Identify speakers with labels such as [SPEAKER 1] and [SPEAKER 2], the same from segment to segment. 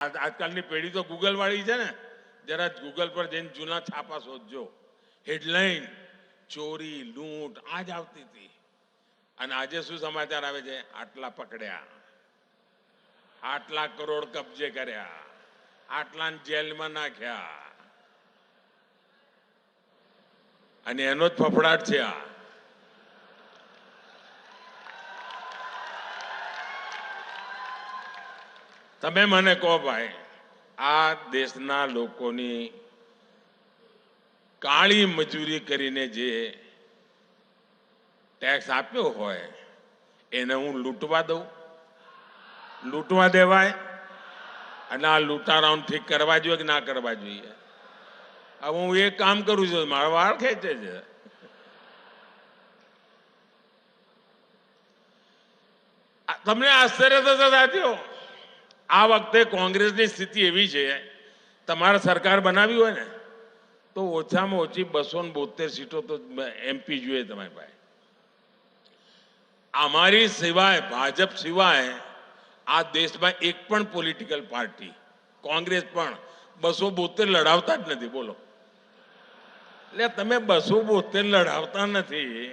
[SPEAKER 1] આજકાલની પેઢી તો ગૂગલ વાળી છે ને, જરા ગૂગલ પર જઈને જૂના છાપા શોધજો. હેડલાઇન ચોરી લૂંટ આ જ આવતી હતી. અને આજે શું સમાચાર આવે છે? આટલા પકડ્યા, આટલા કરોડ કબજે કર્યા, આટલા જેલમાં નાખ્યા. અને એનો જ ફફડાટ છે આ. તમે મને કહો ભાઈ, આ દેશના લોકોની કાળી મજૂરી કરીને જે ટેક્સ આપ્યો હોય એને હું લૂંટવા દઉં? લૂંટવા દેવાય? અને આ લૂંટારાઓને ઠીક કરવા જોઈએ કે ના કરવા જોઈએ? હવે હું એક કામ કરું છું, મારા વાળ ખેંચે છે. તમને આશ્ચર્ય થશે સાથીઓ, આ વખતે કોંગ્રેસની સ્થિતિ એવી છે, તમારે સરકાર બનાવી હોય ને તો ઓછામાં ઓછી 272 સીટો તો એમપી જોઈએ તમારી પાસે. અમારી સિવાય, ભાજપ સિવાય આ દેશમાં એક પણ પોલિટિકલ પાર્ટી, કોંગ્રેસ પણ 272 લડાવતા જ નથી. બોલો, એટલે તમે 272 લડાવતા નથી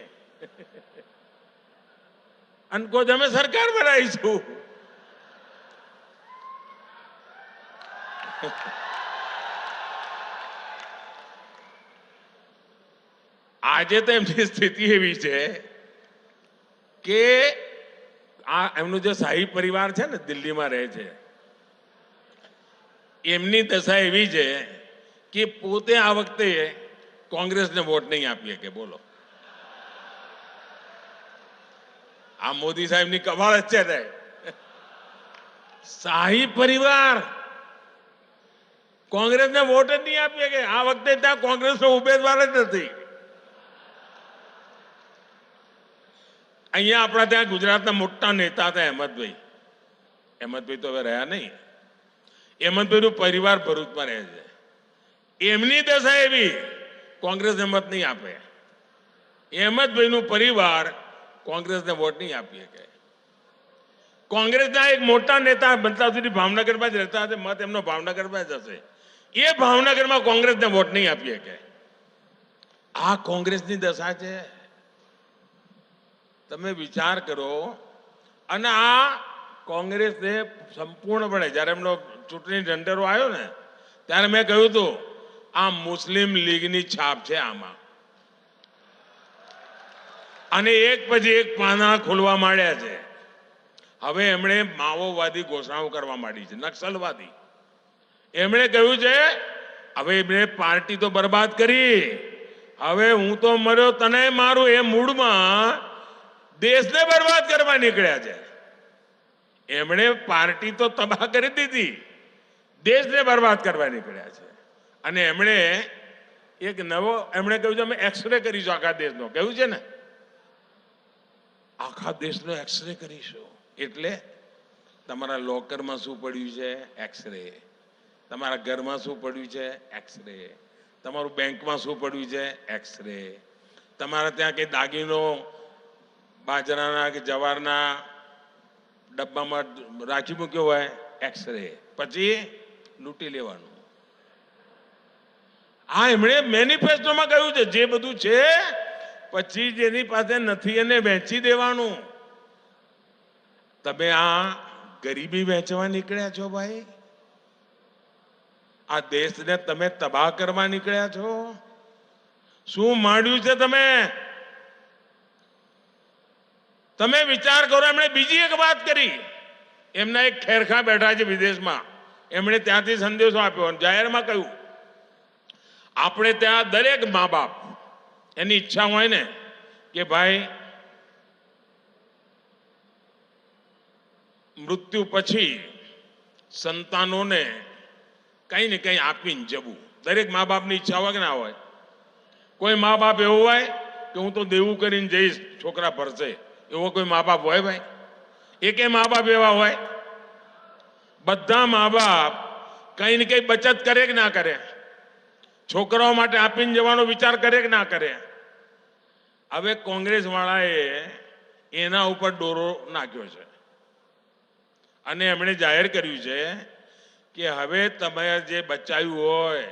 [SPEAKER 1] અને કહો અમે સરકાર બનાવીશું. આજે તો એમની સ્થિતિ એવી છે કે આ એમનો જે શાહી પરિવાર છે ને, દિલ્હીમાં રહે છે, એમની દશા એવી છે કે પોતે આ વખતે કોંગ્રેસને વોટ નહીં આપીએ કે. બોલો, આ મોદી સાહેબની કમાલ જ છે ને. શાહી પરિવાર કોંગ્રેસને વોટ જ નહીં આપીએ કે. આ વખતે ત્યાં કોંગ્રેસનો ઉમેદવાર જ નથી. અહીંયા આપણા ત્યાં ગુજરાતના મોટા નેતા હતા અહેમદભાઈ. અહેમદભાઈ તો હવે રહ્યા નહીં. અહેમદભાઈનું પરિવાર ભરૂચમાં રહે છે. એમની દશા એવી, કોંગ્રેસને મત નહીં આપે. અહેમદભાઈનું પરિવાર કોંગ્રેસને વોટ નહીં આપીએ કે. કોંગ્રેસના એક મોટા નેતા બનતા સુધી ભાવનગરમાં જ રહેતા હતા, મત એમનો ભાવનગરમાં જ હશે. એ ભાવનગરમાં કોંગ્રેસને વોટ નહીં આપીએ કે. આ કોંગ્રેસની દશા છે. તમે વિચાર કરો. અને આ કોંગ્રેસને સંપૂર્ણપણે, જ્યારે એમનો ચૂંટણી ઢંઢેરો આવ્યો ને ત્યારે મેં કહ્યું હતું આ મુસ્લિમ લીગની છાપ છે આમાં. અને એક પછી એક પાના ખોલવા માંડ્યા છે. હવે એમણે માઓવાદી ઘોષણાઓ કરવા માંડી છે, નક્સલવાદી. એમણે કહ્યું છે હવે એમણે પાર્ટી તો બરબાદ કરી, હવે હું તો મર્યો તને મારું, એ મૂડમાં દેશને બરબાદ કરવા નીકળ્યા છે. એમણે પાર્ટી તો તબાહ કરી દીધી, દેશને બરબાદ કરવા નીકળ્યા છે. અને એમણે એક નવો, એમણે કહ્યું છે અમે એક્સરે કરીશું આખા દેશનો. કહ્યું છે ને, આખા દેશનો એક્સરે કરીશું. એટલે તમારા લોકરમાં શું પડ્યું છે? એક્સરે. તમારા ઘરમાં શું પડ્યું છે? એક્સરે. તમારું બેંકમાં શું પડ્યું છે? એક્સરે. તમારા ત્યાં કઈ દાગીનો બાજરાના કે જવારના ડબ્બામાં રાખી મૂક્યો હોય, એક્સરે. પછી લૂંટી લેવાનું. આ એમણે મેનિફેસ્ટોમાં કહ્યું છે જે બધું છે, પછી જેની પાસે નથી એને વેચી દેવાનું. તમે આ ગરીબી વેચવા નીકળ્યા છો ભાઈ. આ દેશને તમે તબાહ કરવા નીકળ્યા છો. શું માંડ્યું છે તમે? તમે વિચાર કરો. એમણે બીજી એક વાત કરી. એમના એક ખેરખા બેઠા છે વિદેશમાં, એમણે ત્યાંથી સંદેશો આપ્યો, જાહેરમાં કહ્યું આપણે ત્યાં દરેક મા બાપ એની ઈચ્છા હોય ને કે ભાઈ મૃત્યુ પછી સંતાનોને કંઈ ને કંઈ આપીને જવું. દરેક મા બાપની ઈચ્છા હોય કે ના હોય? કોઈ મા બાપ એવું હોય કે હું તો દેવું કરીને જઈશ, છોકરા ભરશે, એવો કોઈ મા બાપ હોય ભાઈ? એકે મા બાપ એવા હોય? બધા મા બાપ કંઈ ને કંઈ બચત કરે કે ના કરે? છોકરાઓ માટે આપીને જવાનો વિચાર કરે કે ના કરે? હવે કોંગ્રેસ વાળાએ એના ઉપર દોરો નાખ્યો છે અને એમણે જાહેર કર્યું છે કે હવે તમે જે બચાવ્યું હોય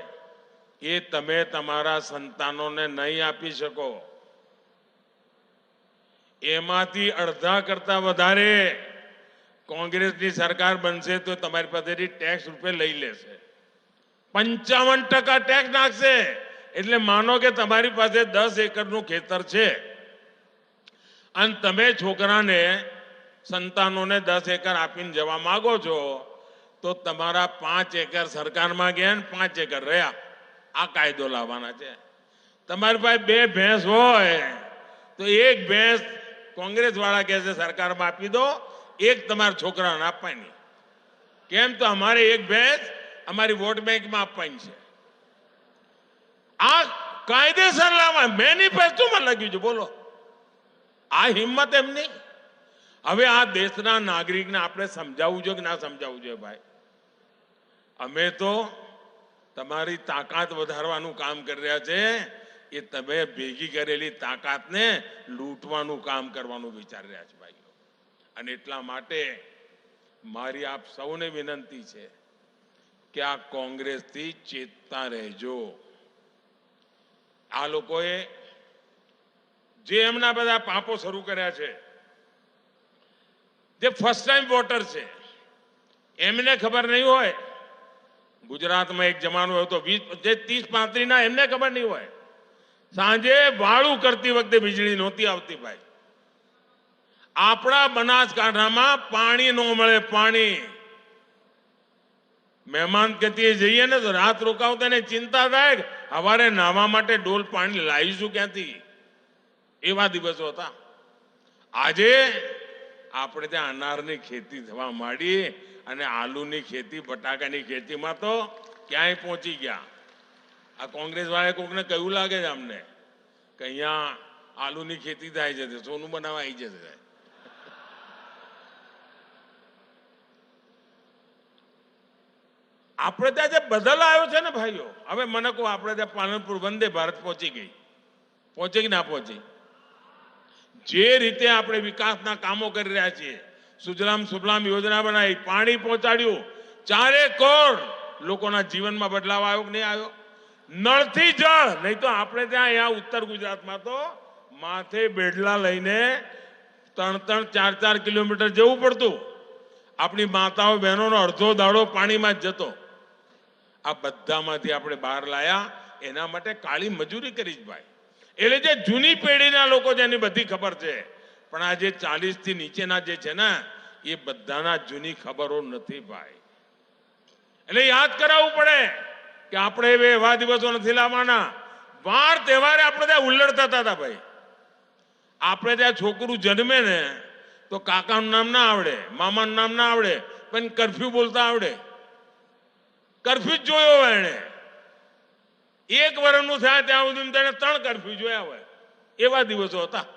[SPEAKER 1] એ તમે તમારા સંતાનોને નહીં આપી શકો. એમાંથી અડધા કરતા વધારે કોંગ્રેસની સરકાર બનશે તો તમારી પાસેથી ટેક્સ રૂપે લઈ લેશે. 55% ટેક્સ નાખશે. એટલે માનો કે તમારી પાસે 10 એકરનું ખેતર છે અને તમે છોકરાને સંતાનોને 10 એકર આપીને જવા માંગો છો તો તમારા 5 એકર સરકારમાં ગયા ને 5 એકર રહ્યા. આ કાયદો લાવવાના છે. તમારી પાસે 2 ભેંસ હોય તો 1 ભેંસ કોંગ્રેસ વાળા કહે છે સરકારમાં આપી દો, 1 તમારા છોકરાને આપવાની. કેમ? તો અમારે 1 ભેંસ અમારી વોટ બેંકમાં આપવાની છે. આ કાયદેસર લાવવા મેનિફેસ્ટોમાં લખ્યું છે. બોલો, આ હિંમત એમની. હવે આ દેશના નાગરિકને આપણે સમજાવવું જોઈએ કે ના સમજાવવું જોઈએ? ભાઈ, અમે તો તમારી તાકાત વધારવાનું કામ કરી રહ્યા છે. એ તમે ભેગી કરેલી તાકાતને લૂંટવાનું કામ કરવાનું વિચારી રહ્યા છે ભાઈઓ. અને એટલા માટે મારી આપ સૌને વિનંતી છે કે આ કોંગ્રેસથી ચેતતા રહેજો. આ લોકોએ જે એમના બધા પાપો શરૂ કર્યા છે, જે ફર્સ્ટ ટાઈમ વોટર છે એમને ખબર નહીં હોય. ગુજરાતમાં એક જમાનો હતો 30-35 ના, એમને ખબર નહીં હોય. સાંજે વાળું કરતી વખતે વીજળી નહોતી આવતી ભાઈ. આપણા બનાસકાંઠામાં પાણી ન મળે. પાણી મહેમાન કતીએ જઈએ ને તો રાત રોકાવતા ને ચિંતા થાય સવારે નાહવા માટે ડોલ પાણી લાવીશું ક્યાંથી. એવા દિવસો હતા. આજે આપણે ત્યાં અનારની ખેતી થવા માંડી અને આલુની ખેતી, બટાકાની ખેતીમાં તો ક્યાંય પહોંચી ગયા. આ કોંગ્રેસ વાળા કોકને કયું લાગે છે અમને કે અહીંયા આલુની ખેતી થાય છે, સોનું બનાવવા આવી જશે. આપણે ત્યાં જે બદલ આવ્યો છે ને ભાઈઓ, હવે મને કહો, આપણે ત્યાં પાલનપુર વંદે ભારત પહોંચી ગઈ. પહોંચી કે ના પહોંચી? જે રીતે આપણે વિકાસના કામો કરી રહ્યા છીએ, સુજલામ સુફલામ યોજના બનાવી, પાણી પહોંચાડ્યું, 4 કરોડ લોકોના જીવનમાં બદલાવ આવ્યો કે નહીં આવ્યો? નળથી જળ. નહીં તો આપણે ત્યાં અહીંયા ઉત્તર ગુજરાતમાં તો માથે બેડલા લઈને 3-4 કિલોમીટર જવું પડતું. આપણી માતાઓ બહેનોનો અડધો દાડો પાણીમાં જ જતો. આ બધામાંથી આપણે બહાર લાયા. એના માટે કાળી મજૂરી કરી જ ભાઈ. એટલે જે જૂની પેઢીના લોકો જેની બધી ખબર છે, પણ આ જે 40 થી નીચેના જે છે ને એ બધાના જૂની ખબરો નથી ભાઈ. એટલે યાદ કરાવવું પડે કે આપણે હવે એવા દિવસો નથી લાવવાના. વાર તહેવારે આપણે ત્યાં ઉલ્લડ થતા હતા ભાઈ. આપણે ત્યાં છોકરું જન્મે ને તો કાકાનું નામ ના આવડે, મામાનું નામ ના આવડે, પણ કરફ્યુ બોલતા આવડે. કરફ્યુ જ જોયો હોય એને. 1 વર્ષનું થાય ત્યાં સુધી તેને 3 કરફ્યુ જોયા હોય. એવા દિવસો હતા.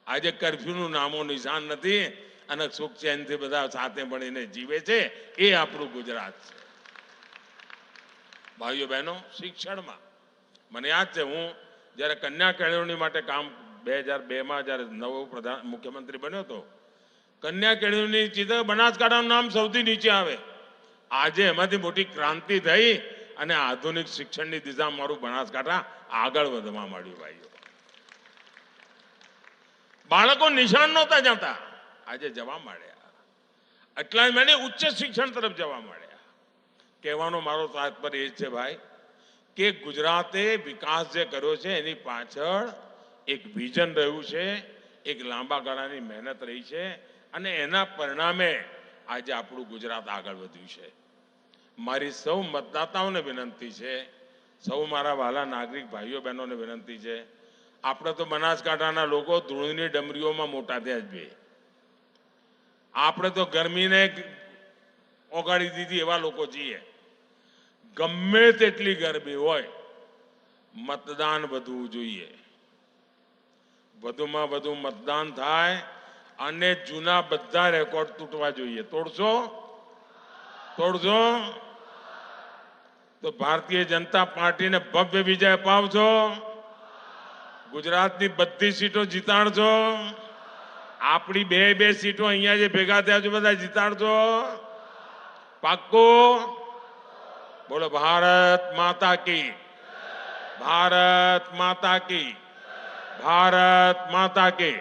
[SPEAKER 1] આજે કરફ્યુનું નામો નિશાન નથી અને સુખ ચેનથી બધા સાથે મળીને જીવે છે. એ આપણું ગુજરાત છે. ભાઈઓ બહેનો, શિક્ષણમાં મને યાદ છે, હું જ્યારે કન્યા કેળવણી માટે કામ 2002માં જ્યારે નવો મુખ્યમંત્રી બન્યો હતો, કન્યા કેળવણી ચીજ બનાસકાંઠાનું નામ સૌથી નીચે આવે. આજે એમાંથી મોટી ક્રાંતિ થઈ અને આધુનિક શિક્ષણની દિશા મારું બનાસકાંઠા આગળ વધવા માંડ્યું ભાઈઓ. બાળકો નિશાન નહોતા જતા, આજે જવા માંડ્યા. એટલા મને ઉચ્ચ શિક્ષણ તરફ જવા માંડ્યા. કહેવાનો મારો તાત્પર્ય એ છે ભાઈ કે ગુજરાતે વિકાસ જે કર્યો છે એની પાછળ એક વિઝન રહ્યું છે, એક લાંબા ગાળાની મહેનત રહી છે અને એના પરિણામે આજે આપણું ગુજરાત આગળ વધ્યું છે. મારી સૌ મતદાતાઓને વિનંતી છે, સૌ મારા વહાલા નાગરિક ભાઈઓ બહેનોને વિનંતી છે, આપણે તો બનાસકાંઠાના લોકો ધૂળની ડમરીઓમાં મોટા થયા જ બે. આપણે તો ગરમીને ઓગાળી દીધી એવા લોકો છીએ. ગમે તેટલી ગરમી હોય, મતદાન વધવું જોઈએ. વધુમાં વધુ મતદાન થાય અને જૂના બધા રેકોર્ડ તૂટવા જોઈએ. તોડશો તો ભારતીય જનતા પાર્ટીને ભવ્ય વિજય અપાવજો. ગુજરાતની બધી સીટો જીતાડજો. આપણી 2 સીટો અહીંયા જે ભેગા થયા છે બધા જીતાડજો. પાક્કો? બોલો ભારત માતા કી, ભારત માતા કી, ભારત માતા કી.